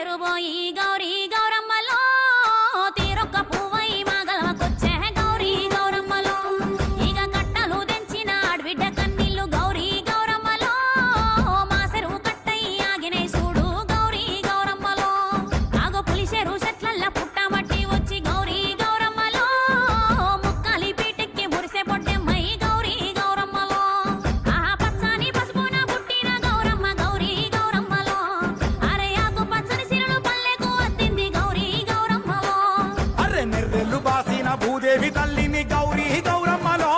గన్నేరు పోయి గౌరీ గౌరమ్మలో తీరొక్క పువ్వై మాగలవకొచ్చే గౌరీ గౌరమ్మలో ఇక కట్టలు తెంచిన ఆడబిడ్డ కన్నీళ్లు గౌరీ గౌరమ్మలో మాసెరు కట్టై ఆగినై చూడు గౌరీ గౌరమ్మలో ఆగో పులిసెరు చెట్లల్ల పుట్టమట్టి వచ్చి గౌరీ గౌరమ్మలో ముక్కాలి పీటెక్కి మురిసే పొట్టెమ్మై గౌరీ గౌరమ్మలో ఆహా పచ్చని పసుపున పుట్టిన గౌరమ్మ గౌరీ గౌరమ్మలో అరే ఆకు పచ్చని సిరులు పల్లెకు అద్దింది గౌరీ గౌరమ్మలో అరే నెర్రెల్లు బాసిన భూదేవి తల్లిని గౌరీ గౌరమ్మలో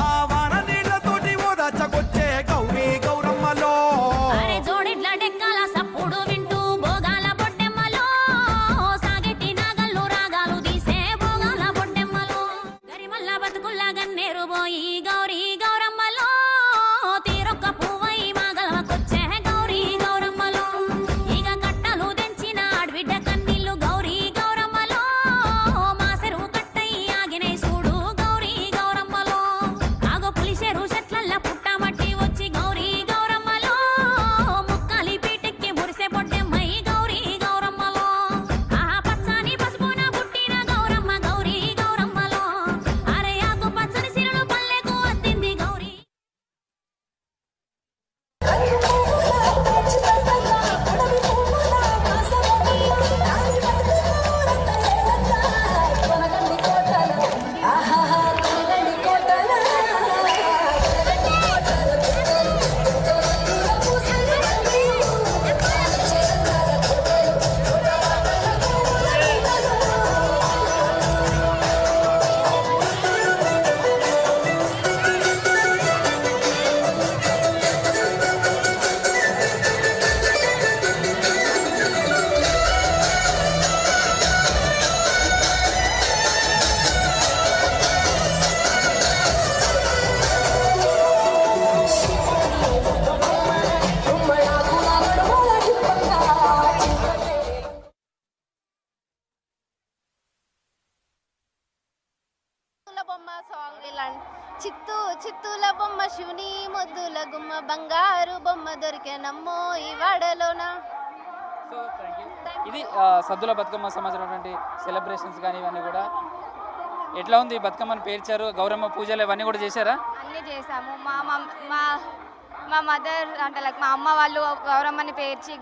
ఆ వాన నీళ్లతోటి ఓదచ్చకొచ్చే గౌరీ గౌరమ్మలో అరే జోడిడ్ల డెక్కల సప్పుడు వింటూ భోగాల బొడ్డెమ్మలో సాగెట్టి నాగల్లు రాగాలు తీసే భోగాల బొడ్డెమ్మలో గరిమల్ల బతుకుల్లా గన్నేరు పోయి గౌరీ గౌరమ్మలో తీరొక్క పువ్వై మాగలవకొచ్చే గౌరీ గౌరమ్మలో ఇక కట్టలు తెంచిన ఆడబిడ్డ కన్నీళ్లు గౌరీ గౌరమ్మలో మాసెరు కట్టై ఆగినై చూడు గౌరీ గౌరమ్మలో ఆగో పులిసెరు చెట్లల్ల పుట్టమట్టి వచ్చి గౌరీ గౌరమ్మలో ముక్కాలి పీటెక్కి మురిసే పొట్టెమ్మై గౌరీ గౌరమ్మలో ఆహా పచ్చని పసుపున పుట్టిన గౌరమ్మ గౌరీ గౌరమ్మలో అరే ఆకు పచ్చని సిరులు పల్లెకు అద్దింది గౌరీ చిత్తూల బొమ్మ సాంగ్ ఇలాంటి చిత్తూల బొమ్మ శివుని ముద్దుల గుమ్మ బంగారు బొమ్మ దొరికెనమ్మో ఈ వాడలోన. So thank you. ఇది సద్దుల బతుకమ్మ సంబంధించినటువంటి సెలబ్రేషన్స్ కానీ ఇవన్నీ కూడా ఎట్లా ఉంది? బతుకమ్మని పేర్చారు, గౌరమ్మ పూజలు ఇవన్నీ కూడా చేశారా? అన్నీ చేసాము. మా మా మదర్ అంటే లైక్ మా అమ్మ వాళ్ళు గౌరమ్మని పేర్చి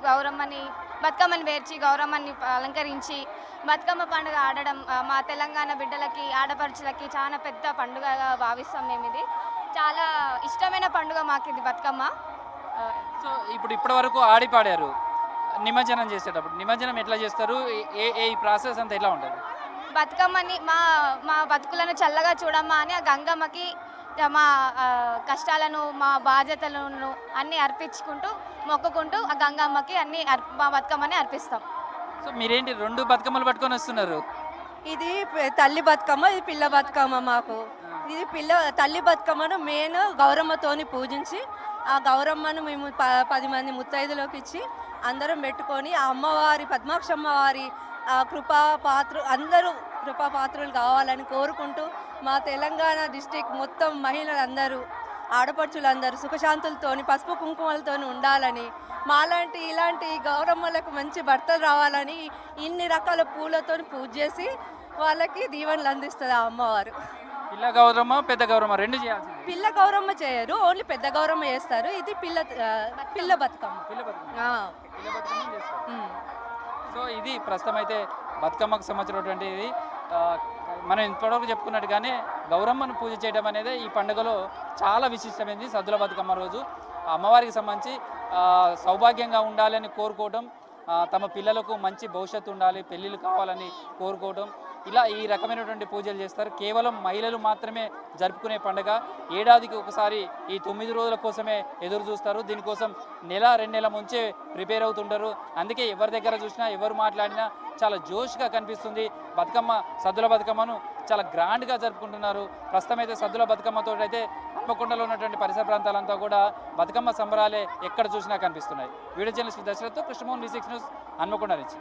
బతుకమ్మని పేర్చి గౌరమ్మని అలంకరించి బతుకమ్మ పండుగ ఆడడం మా తెలంగాణ బిడ్డలకి ఆడపడుచులకి చాలా పెద్ద పండుగగా భావిస్తాం మేము. ఇది చాలా ఇష్టమైన పండుగ మాకు ఇది బతుకమ్మ. సో ఇప్పటి వరకు ఆడి పాడారు, నిమజ్జనం చేసేటప్పుడు నిమజ్జనం ఎట్లా చేస్తారు? ఈ ప్రాసెస్ అంతా ఎట్లా ఉంటుంది? బతుకమ్మని మా బతుకులను చల్లగా చూడమ్మా అని ఆ గంగమ్మకి మా కష్టాలను మా బాధ్యతలను అన్నీ అర్పించుకుంటూ మొక్కుకుంటూ ఆ గంగమ్మకి అన్ని మా బతుకమ్మని అర్పిస్తాం. సో మీరేంటి రెండు బతుకమ్మలు పట్టుకొని వస్తున్నారు? ఇది తల్లి బతుకమ్మ, ఇది పిల్ల బతుకమ్మ. మాకు ఇది తల్లి బతుకమ్మను మెయిన్ గౌరమ్మతోని పూజించి ఆ గౌరమ్మను మేము 10 మంది ముత్తైదులోకి ఇచ్చి అందరం పెట్టుకొని ఆ అమ్మవారి పద్మాక్షమ్మ వారి అందరూ కృపాపాత్రులు కావాలని కోరుకుంటూ మా తెలంగాణ డిస్టిక్ మొత్తం మహిళలందరూ ఆడపడుచులందరూ సుఖశాంతులతోని పసుపు కుంకుమలతోని ఉండాలని, మాలాంటి ఇలాంటి గౌరమ్మలకు మంచి భర్తలు రావాలని ఇన్ని రకాల పూలతో పూజ చేసి వాళ్ళకి దీవెనలు అందిస్తుంది ఆ అమ్మవారు. పిల్ల గౌరమ్మ పెద్ద గౌరమ్మ రెండు చేయాల్సింది. పిల్ల గౌరమ్మ చేయరు, ఓన్లీ పెద్ద గౌరమ్మ చేస్తారు. ఇది పిల్ల బతుకమ్మ. సో ఇది ప్రస్తుతం అయితే బతుకమ్మకు సంబంధించినటువంటి ఇది మనం ఇంతవరకు చెప్పుకున్నట్టుగానే గౌరమ్మను పూజ చేయడం అనేది ఈ పండుగలో చాలా విశిష్టమైనది. సద్దుల బతుకమ్మ రోజు అమ్మవారికి సంబంధించి సౌభాగ్యంగా ఉండాలని కోరుకోవడం, తమ పిల్లలకు మంచి భవిష్యత్తు ఉండాలి, పెళ్ళిళ్ళు కావాలని కోరుకోవడం, ఇలా ఈ రకమైనటువంటి పూజలు చేస్తారు. కేవలం మహిళలు మాత్రమే జరుపుకునే పండుగ. ఏడాదికి ఒకసారి ఈ 9 రోజుల కోసమే ఎదురు చూస్తారు. దీనికోసం నెల 2 నెలల ముంచే ప్రిపేర్ అవుతుంటారు. అందుకే ఎవరి దగ్గర చూసినా ఎవరు మాట్లాడినా చాలా జోష్గా కనిపిస్తుంది. సద్దుల బతుకమ్మను చాలా గ్రాండ్గా జరుపుకుంటున్నారు. ప్రస్తుతం అయితే సద్దుల బతుకమ్మతో అయితే హన్మకొండలో ఉన్నటువంటి పరిసర ప్రాంతాలంతా కూడా బతుకమ్మ సంబరాలే ఎక్కడ చూసినా కనిపిస్తున్నాయి. వీడియో జర్నలిస్ట్ దశరథ్తో కృష్ణమోహన్, V6 న్యూస్, హన్మకొండ నుంచి.